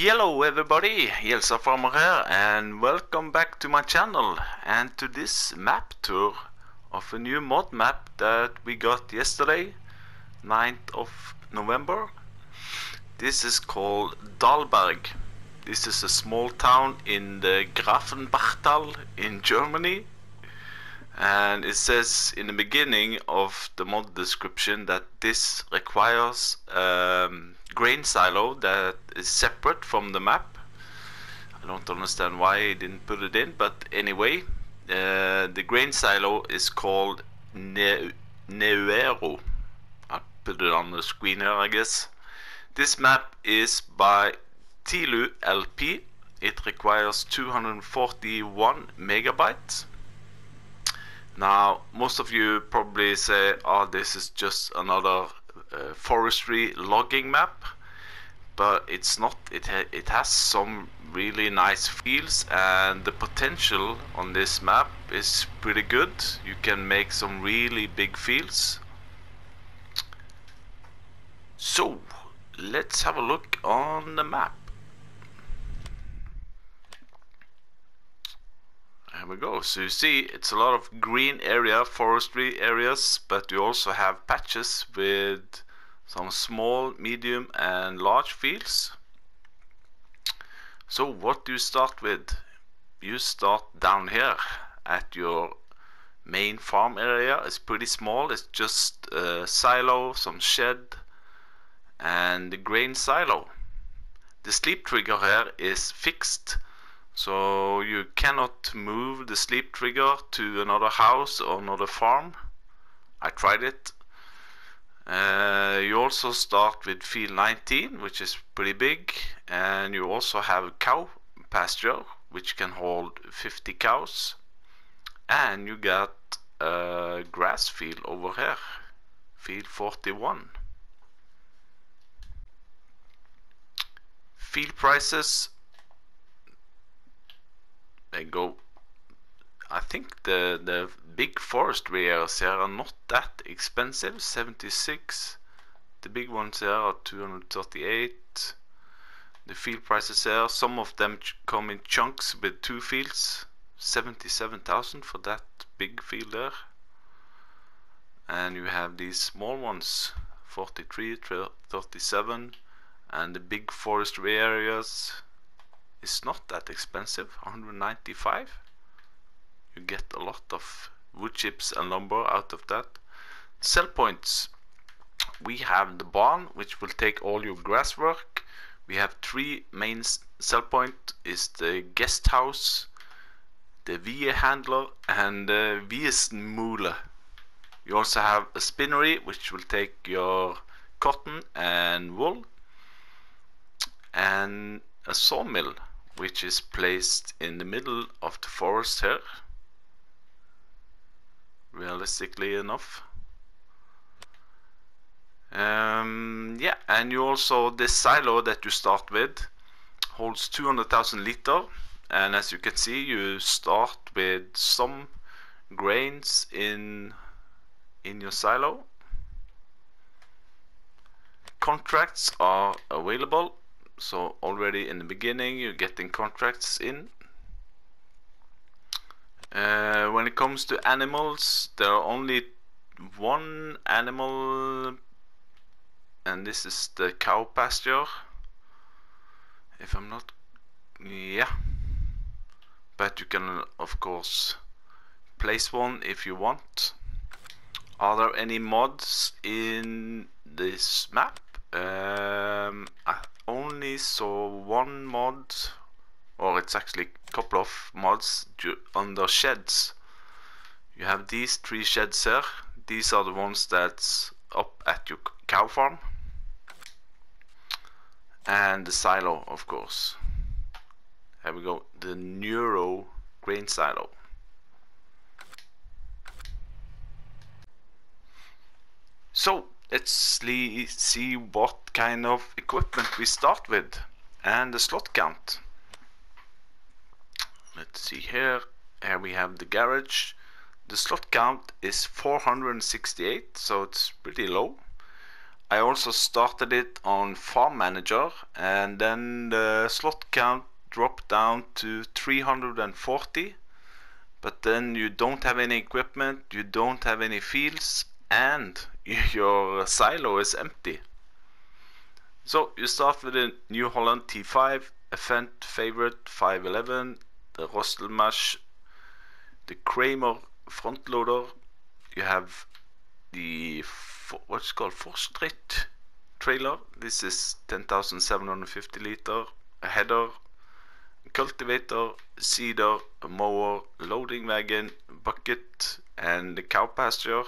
Hello everybody, Jelsa Farmer here, and welcome back to my channel and to this map tour of a new mod map that we got yesterday, 9th of November. This is called DALBERG. This is a small town in the Grafenbachtal in Germany, and it says in the beginning of the mod description that this requires grain silo that is separate from the map. I don't understand why he didn't put it in, but anyway, the grain silo is called Neuero. I'll put it on the screen here, I guess. This map is by Tilu LP. It requires 241 megabytes. Now, most of you probably say, oh, this is just another forestry logging map, but it's not. It has some really nice fields, and the potential on this map is pretty good. You can make some really big fields. So, let's have a look on the map. There we go. So you see it's a lot of green area, forestry areas, but you also have patches with some small, medium and large fields. So what do you start with? You start down here at your main farm area. It's pretty small. It's just a silo, some shed and the grain silo. The sleep trigger here is fixed, so you cannot move the sleep trigger to another house or another farm. I tried it. You also start with field 19, which is pretty big, and you also have a cow pasture which can hold 50 cows, and you got a grass field over here, field 41. Field prices, they go. I think the big forestry areas here are not that expensive. 76. The big ones here are 238. The field prices here, some of them come in chunks with 2 fields. 77,000 for that big field there. And you have these small ones, 43, 37, and the big forestry areas is not that expensive, 195. You get a lot of wood chips and lumber out of that. Sell points. We have the barn, which will take all your grass work. We have 3 main sell point. Is the guest house, the vie handler, and the viesmule. You also have a spinnery, which will take your cotton and wool, and a sawmill, which is placed in the middle of the forest here, realistically enough. Yeah, and you also, this silo that you start with holds 200,000 liter, and as you can see, you start with some grains in your silo. Contracts are available, so already in the beginning you're getting contracts in. When it comes to animals, there are only 1 animal, and this is the cow pasture, if I'm not, yeah, but you can of course place one if you want. Are there any mods in this map? I only saw 1 mod, or it's actually a couple of mods under sheds. You have these 3 sheds here. These are the ones that's up at your cow farm, and the silo, of course. Here we go, the Neuro grain silo. So let's see what kind of equipment we start with, and the slot count. Let's see here. Here we have the garage. The slot count is 468, so it's pretty low. I also started it on Farm Manager, and then the slot count dropped down to 340. But then you don't have any equipment, you don't have any fields, and your silo is empty. So you start with the New Holland T5, a Fendt Favorite 511, the Rostelmash, the Kramer front loader. You have the what's called Forstrit trailer. This is 10,750 liter, a header, a cultivator, seeder, a mower, a loading wagon, a bucket, and the cow pasture,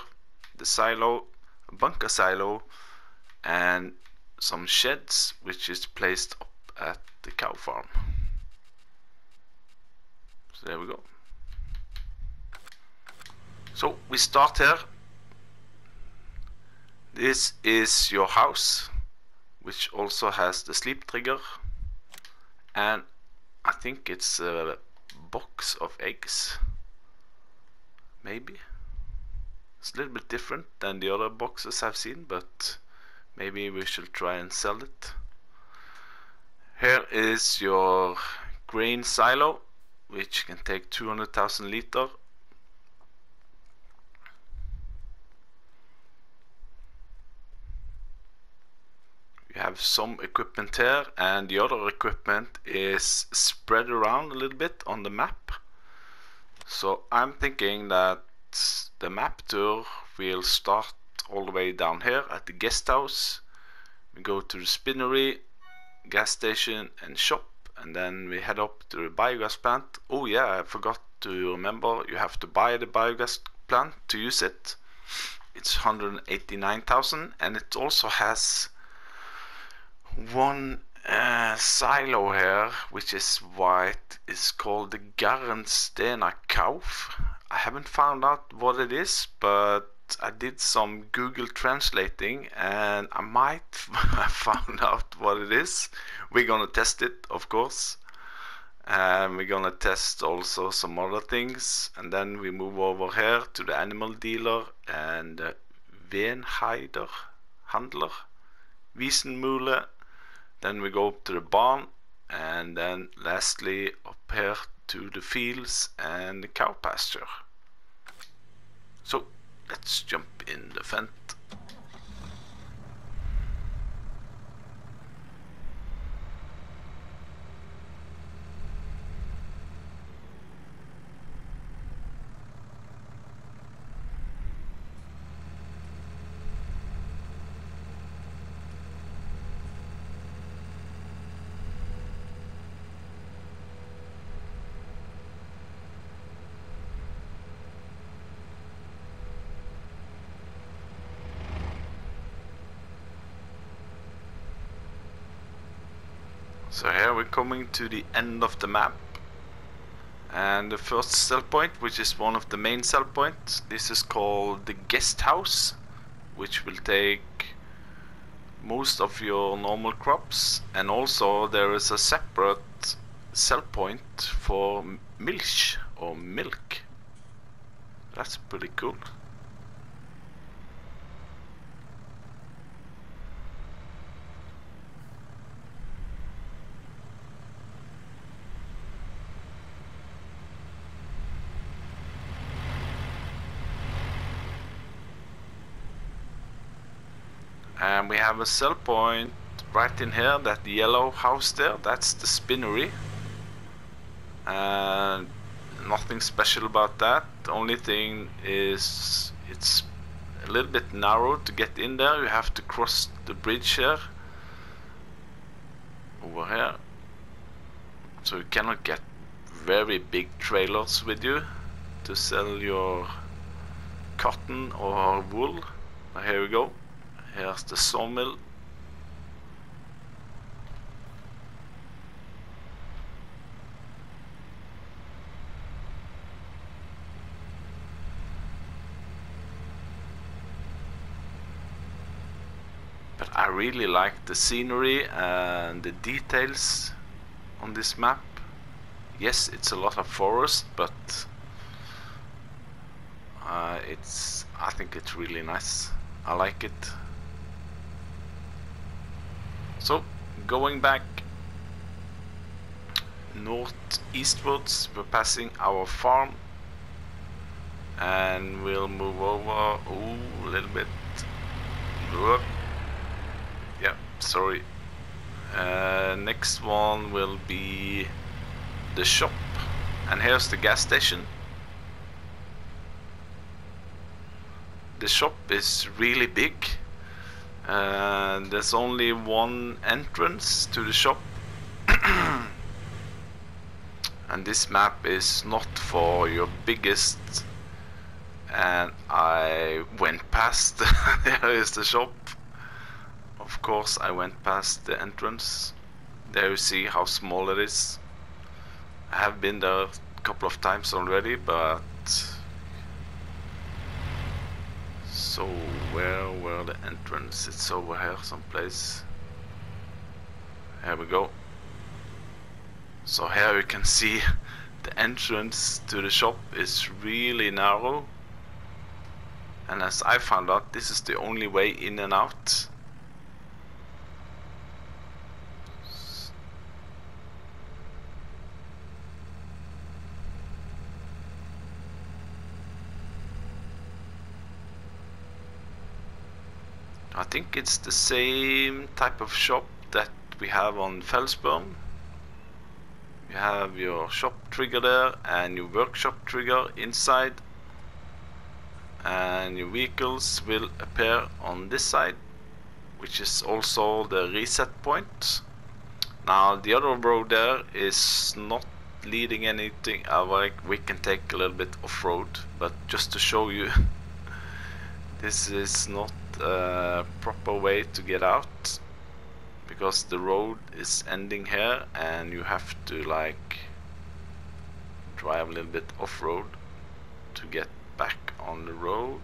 the silo, a bunker silo, and some sheds which is placed up at the cow farm. So there we go. So we start here. This is your house, which also has the sleep trigger, and I think it's a box of eggs, maybe. It's a little bit different than the other boxes I've seen, but maybe we should try and sell it. Here is your grain silo, which can take 200,000 liter. You have some equipment here, and the other equipment is spread around a little bit on the map. So I'm thinking that the map tour will start all the way down here at the guest house. We go to the spinnery, gas station and shop, and then we head up to the biogas plant. Oh yeah, I forgot to remember, you have to buy the biogas plant to use it. It's 189,000, and it also has one silo here, which is white. It's called the Garnstena Kauf. I haven't found out what it is, but I did some Google translating and I might have found out what it is. We're gonna test it, of course, and we're gonna test also some other things, and then we move over here to the animal dealer and Venheider handler, Wiesenmühle. Then we go up to the barn, and then lastly up here to the fields and the cow pasture. So let's jump in the Fendt. So here we're coming to the end of the map, and the first sell point, which is one of the main sell points, this is called the guest house, which will take most of your normal crops, and also there is a separate sell point for milch or milk. That's pretty cool. And we have a sell point right in here, that yellow house there, that's the spinnery. And nothing special about that. The only thing is it's a little bit narrow to get in there. You have to cross the bridge here, over here. So you cannot get very big trailers with you to sell your cotton or wool. But here we go. Here's the sawmill. But I really like the scenery and the details on this map. Yes, it's a lot of forest, but I think it's really nice. I like it. going back northeastwards. We're passing our farm, and we'll move over a little bit. Whoop. Yeah, sorry. Next one will be the shop, and here's the gas station. The shop is really big. There's only one entrance to the shop. And this map is not for your biggest. And I went past. There is the shop. Of course I went past the entrance. There you see how small it is. I have been there a couple of times already, but so where were the entrance? It's over here someplace. Here we go. So here you can see the entrance to the shop is really narrow, and as I found out, this is the only way in and out. I think it's the same type of shop that we have on Felsburn. You have your shop trigger there and your workshop trigger inside, and your vehicles will appear on this side, which is also the reset point. Now the other road there is not leading anything. We can take a little bit off-road, but just to show you, this is not a proper way to get out, because the road is ending here and you have to like drive a little bit off-road to get back on the road.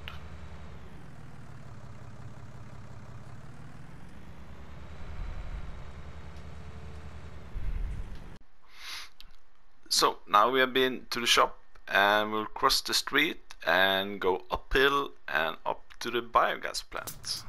So now we have been to the shop, and we'll cross the street and go uphill and up to the biogas plant.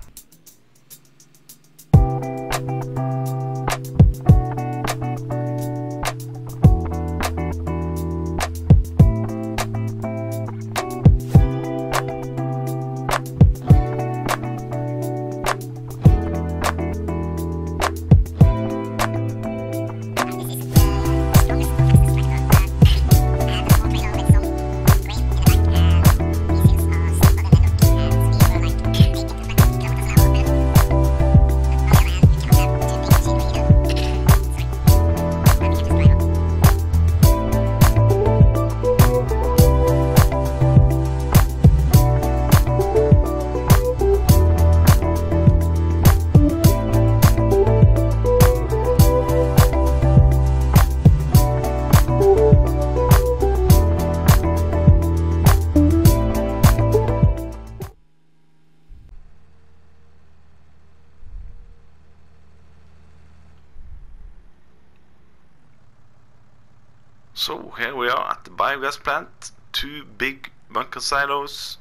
So here we are at the biogas plant, 2 big bunker silos,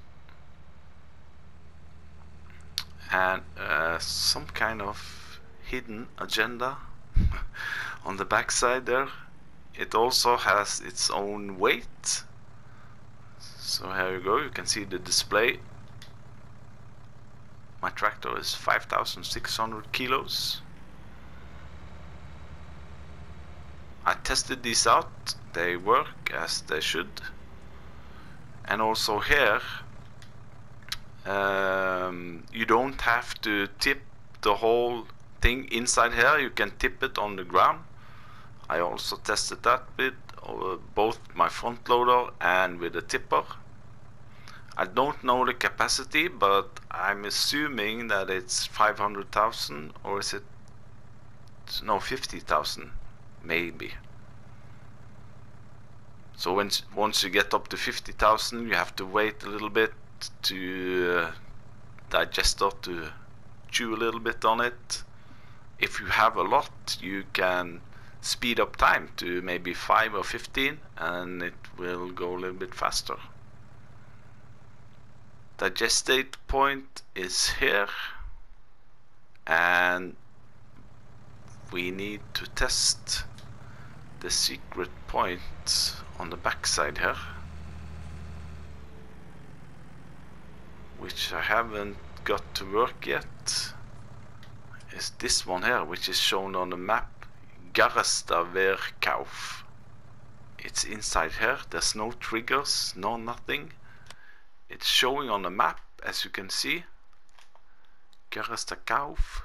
and some kind of hidden agenda on the back side there. It also has its own weight. So here you go, you can see the display. My tractor is 5,600 kilos. I tested these out, they work as they should. And also here, you don't have to tip the whole thing inside here, you can tip it on the ground. I also tested that with both my front loader and with a tipper. I don't know the capacity, but I'm assuming that it's 500,000, or is it, no, 50,000 maybe. So once you get up to 50,000, you have to wait a little bit to digester to chew a little bit on it. If you have a lot, you can speed up time to maybe 5 or 15, and it will go a little bit faster. Digestate point is here, and we need to test the secret point on the backside here, which I haven't got to work yet, is this one here, which is shown on the map, Garestaverkauf. It's inside here, there's no triggers, no nothing. It's showing on the map, as you can see, Garestaverkauf.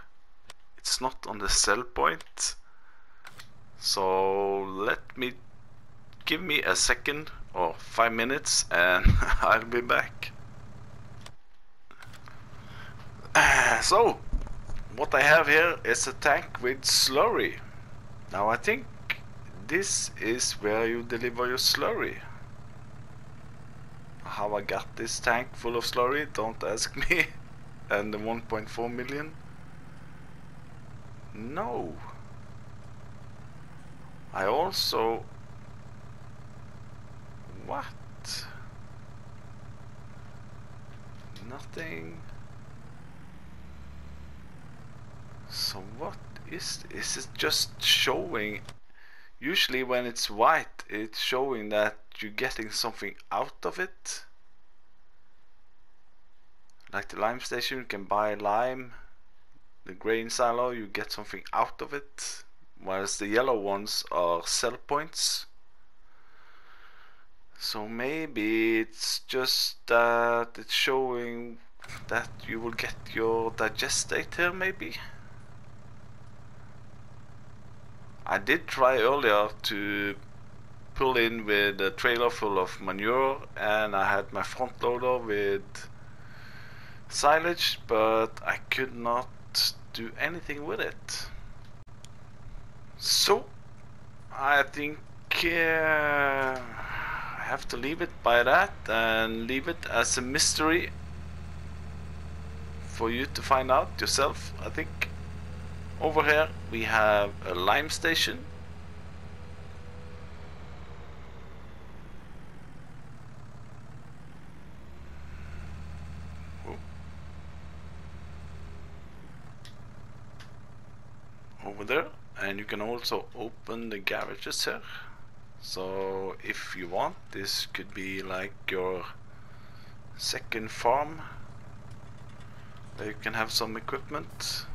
It's not on the sell point. So give me a second or 5 minutes and I'll be back. So what I have here is a tank with slurry. Now I think this is where you deliver your slurry. How I got this tank full of slurry, don't ask me. And the 1.4 million. No. I also... What? Nothing. So what is this? Is it just showing? Usually when it's white, it's showing that you're getting something out of it. Like the lime station, you can buy lime. The grain silo, you get something out of it. Whereas the yellow ones are sell points. So maybe it's just that it's showing that you will get your digestate here, maybe. I did try earlier to pull in with a trailer full of manure, and I had my front loader with silage, but I could not do anything with it. So I think I have to leave it by that and leave it as a mystery for you to find out yourself. I think over here we have a lime station. Over there, and you can also open the garages here. So if you want, this could be like your second farm where you can have some equipment.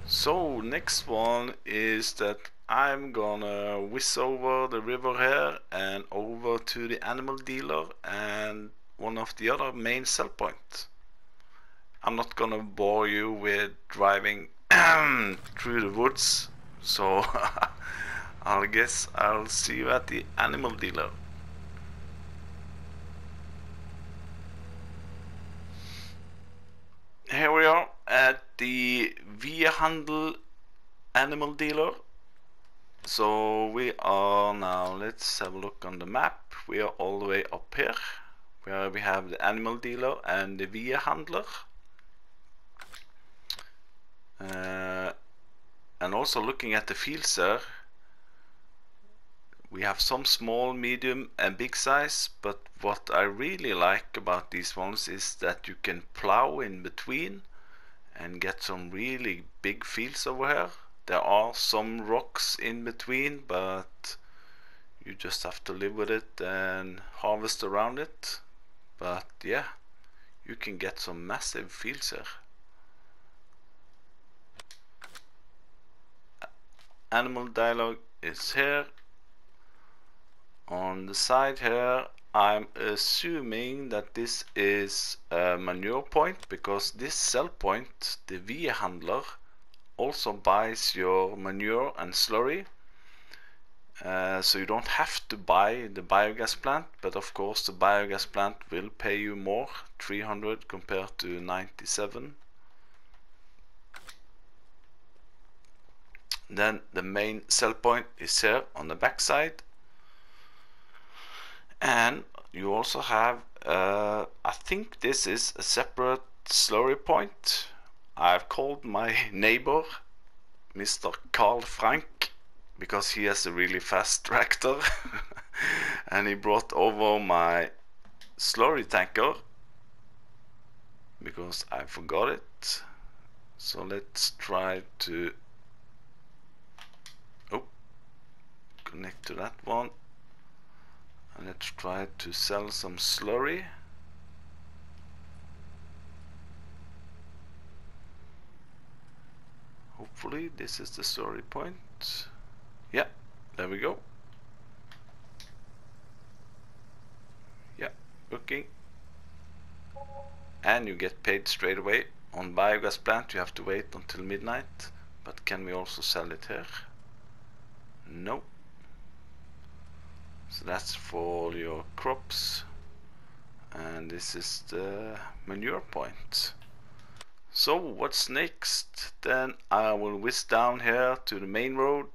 So next one is that I'm gonna whiz over the river here and over to the animal dealer and one of the other main sell points. I'm not gonna bore you with driving through the woods, so I guess I'll see you at the animal dealer. Here we are at the Handel animal dealer. So we are now, let's have a look on the map. We are all the way up here where we have the animal dealer and the handler. And also looking at the fields there, we have some small, medium and big size, but what I really like about these ones is that you can plow in between and get some really big fields over here. There are some rocks in between, but you just have to live with it and harvest around it. But yeah, you can get some massive fields here. Animal dialogue is here. On the side here, I'm assuming that this is a manure point, because this sell point, the handler, also buys your manure and slurry. So you don't have to buy the biogas plant, but of course the biogas plant will pay you more, 300 compared to 97. Then the main sell point is here on the back side. And you also have, I think this is a separate slurry point. I've called my neighbor, Mr. Carl Frank, because he has a really fast tractor. And he brought over my slurry tanker because I forgot it. So let's try to connect to that one, and let's try to sell some slurry. Hopefully this is the slurry point. Yeah, there we go. Yeah, booking. And you get paid straight away. On biogas plant you have to wait until midnight, but can we also sell it here? No. So that's for your crops, and this is the manure point. So what's next? Then I will whiz down here to the main road,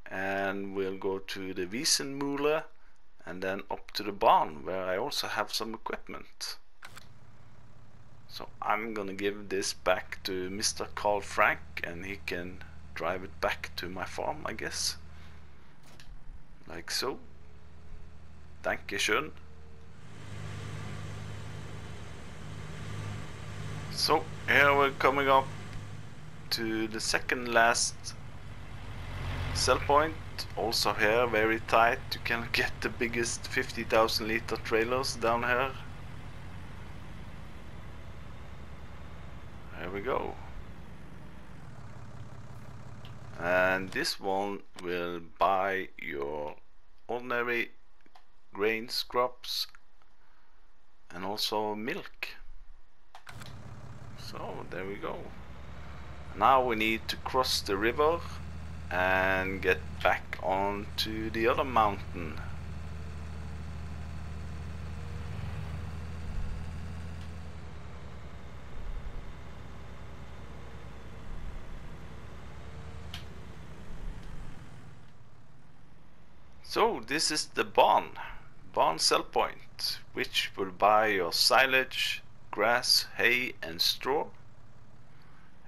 and we'll go to the Wiesenmühle, and then up to the barn where I also have some equipment. So I'm gonna give this back to Mr. Carl Frank, and he can drive it back to my farm, I guess. Like so. Dankeschön. So here we're coming up to the second last sell point. Also here very tight. You can get the biggest 50,000 liter trailers down here. There we go. And this one will buy your ordinary grains, crops, and also milk. So there we go. Now we need to cross the river and get back onto the other mountain. So this is the barn sell point, which will buy your silage, grass, hay and straw.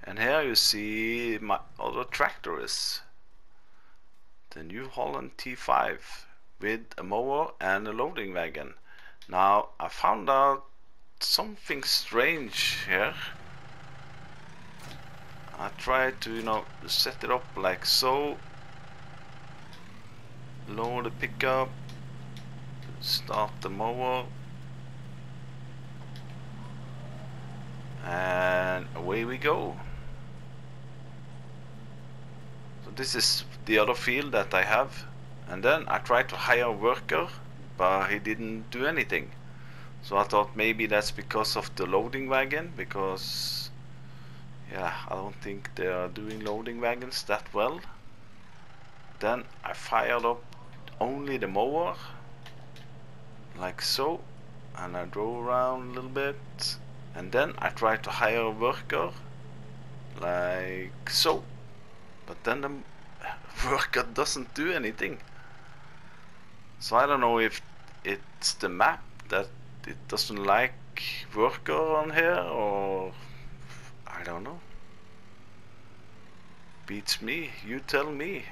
And here you see my other tractor is the New Holland T5 with a mower and a loading wagon. Now I found out something strange here. I tried to set it up like so, lower the pickup, start the mower, and away we go. So this is the other field that I have, and then I tried to hire a worker, but he didn't do anything. So I thought maybe that's because of the loading wagon, because yeah, I don't think they are doing loading wagons that well. Then I fired up only the mower like so, and I drove around a little bit, and then I tried to hire a worker like so, but then the worker doesn't do anything. So I don't know if it's the map that it doesn't like worker on here, or I don't know. Beats me, you tell me.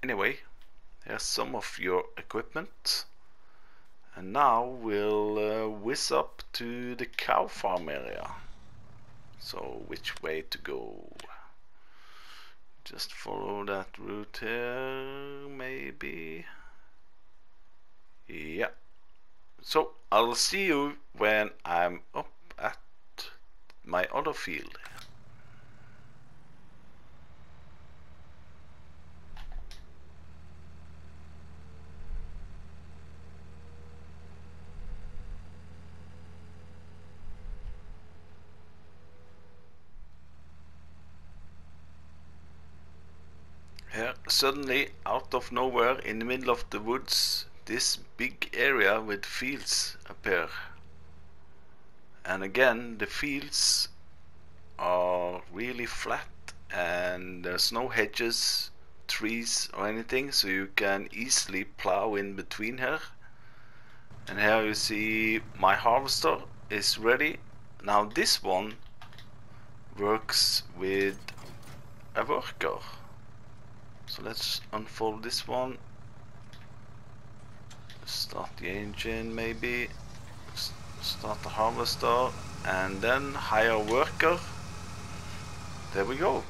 Anyway, here's some of your equipment, and now we'll whiz up to the cow farm area. So which way to go? Just follow that route here, maybe. Yeah. So I'll see you when I'm up at my other field. Here, suddenly, out of nowhere, in the middle of the woods, this big area with fields appear. And again, the fields are really flat, and there's no hedges, trees or anything, so you can easily plow in between here. And here you see my harvester, is ready. Now this one works with a worker. So let's unfold this one. Start the engine maybe. Start the harvester and then hire a worker. There we go.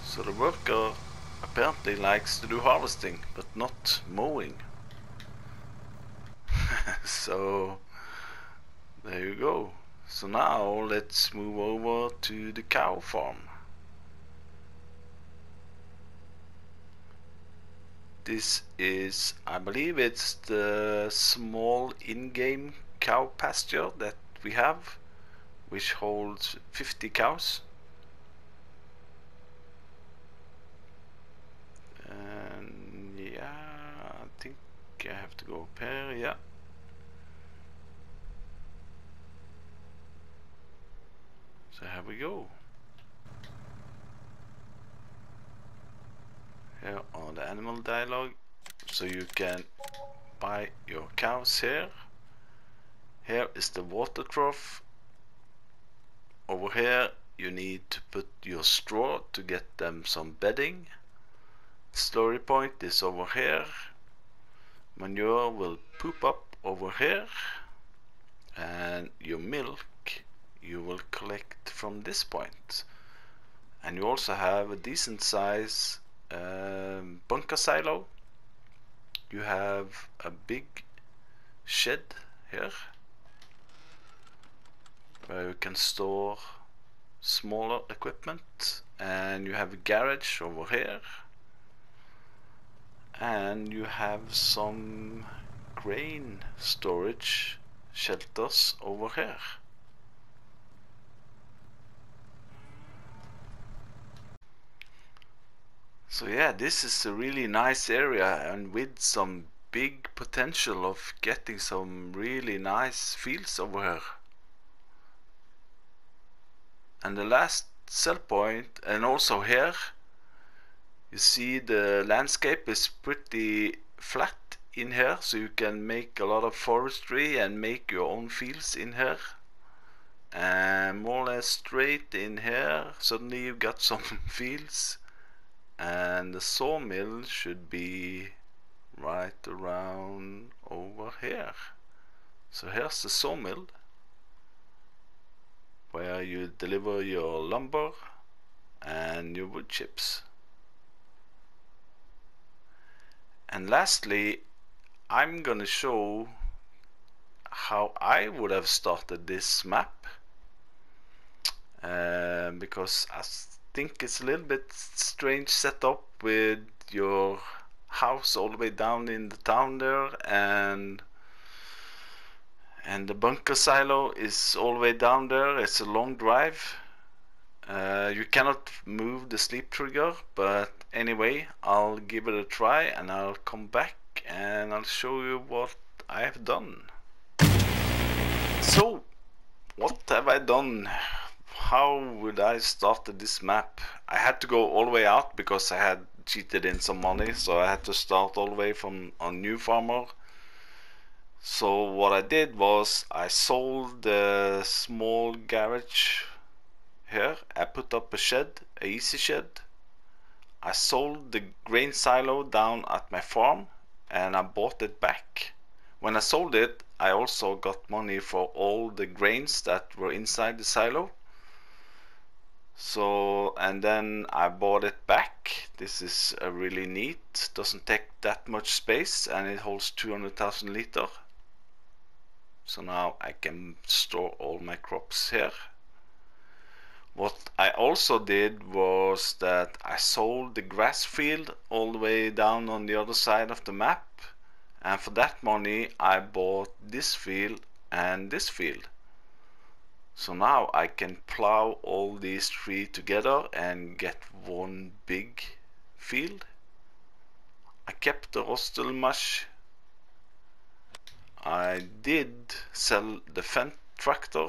So the worker apparently likes to do harvesting but not mowing. So there you go. So now let's move over to the cow farm. This is, I believe it's the small in-game cow pasture that we have, which holds 50 cows. And yeah, I think I have to go up here, yeah. So here we go. Here are the animal dialogue, so you can buy your cows here. Here is the water trough. Over here you need to put your straw to get them some bedding. Slurry point is over here. Manure will poop up over here, and your milk you will collect from this point. And you also have a decent size bunker silo. You have a big shed here where you can store smaller equipment, and you have a garage over here, and you have some grain storage shelters over here. So yeah, this is a really nice area and with some big potential of getting some really nice fields over here. And the last sell point, and also here, you see the landscape is pretty flat in here, so you can make a lot of forestry and make your own fields in here. And more or less straight in here, suddenly you've got some fields. And the sawmill should be right around over here. So here's the sawmill where you deliver your lumber and your wood chips. And lastly, I'm gonna show how I would have started this map, because I think it's a little bit strange setup with your house all the way down in the town there, and the bunker silo is all the way down there. It's a long drive. You cannot move the sleep trigger, but anyway, I'll give it a try and I'll come back and I'll show you what I have done. So, what have I done? How would I start this map? I had to go all the way out because I had cheated in some money, so I had to start all the way from a new farmer. So what I did was I sold the small garage here. I put up a shed, a easy shed. I sold the grain silo down at my farm and I bought it back. When I sold it, I also got money for all the grains that were inside the silo. So, and then I bought it back. This is a really neat, doesn't take that much space, and it holds 200,000 liters. So now I can store all my crops here. What I also did was that I sold the grass field all the way down on the other side of the map, and for that money I bought this field and this field. So now I can plow all these three together and get one big field. I kept the Rostelmash. I did sell the Fendt tractor.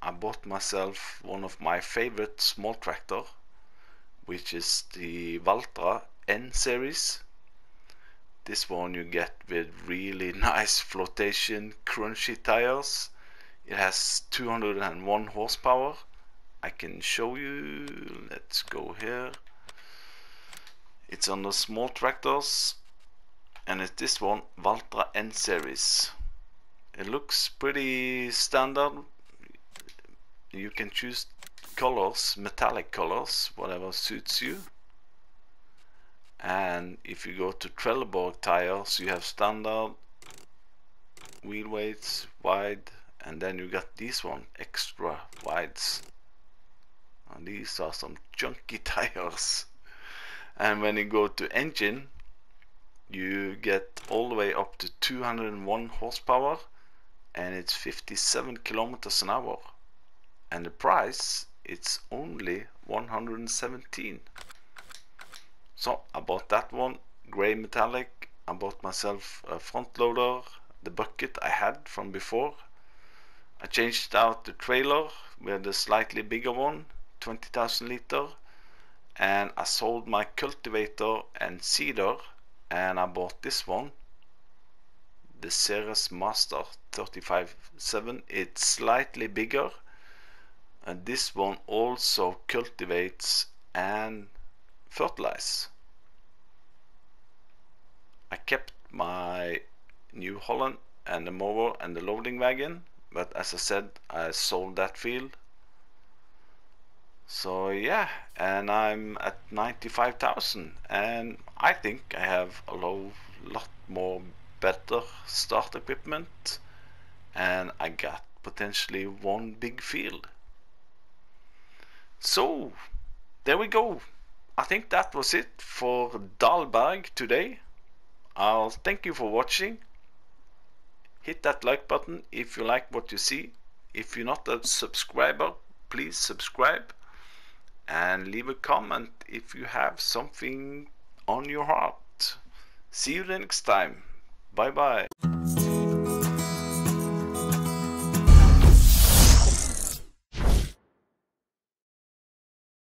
I bought myself one of my favorite small tractor, which is the Valtra N series, This one you get with really nice flotation crunchy tires. It has 201 horsepower. I can show you. Let's go here. It's on the small tractors, and it's this one, Valtra N series. It looks pretty standard. You can choose colors, metallic colors, whatever suits you. And if you go to DALBERG tires, you have standard, wheel weights, wide, and then you got these one, extra wides. And these are some chunky tires. And when you go to engine, you get all the way up to 201 horsepower, and it's 57 kilometers an hour. And the price, it's only 117. So I bought that one, gray metallic. I bought myself a front loader, the bucket I had from before. I changed out the trailer with a slightly bigger one, 20,000 liter. And I sold my cultivator and seeder, and I bought this one, the Ceres Master 35.7. It's slightly bigger, and this one also cultivates and fertilizes. I kept my New Holland and the mower and the loading wagon, but as I said, I sold that field. So yeah, and I'm at 95,000, and I think I have a lot more better start equipment, and I got potentially one big field. So there we go. I think that was it for DALBERG today. I'll thank you for watching. Hit that like button if you like what you see. If you're not a subscriber, please subscribe. And leave a comment if you have something on your heart. See you the next time. Bye bye.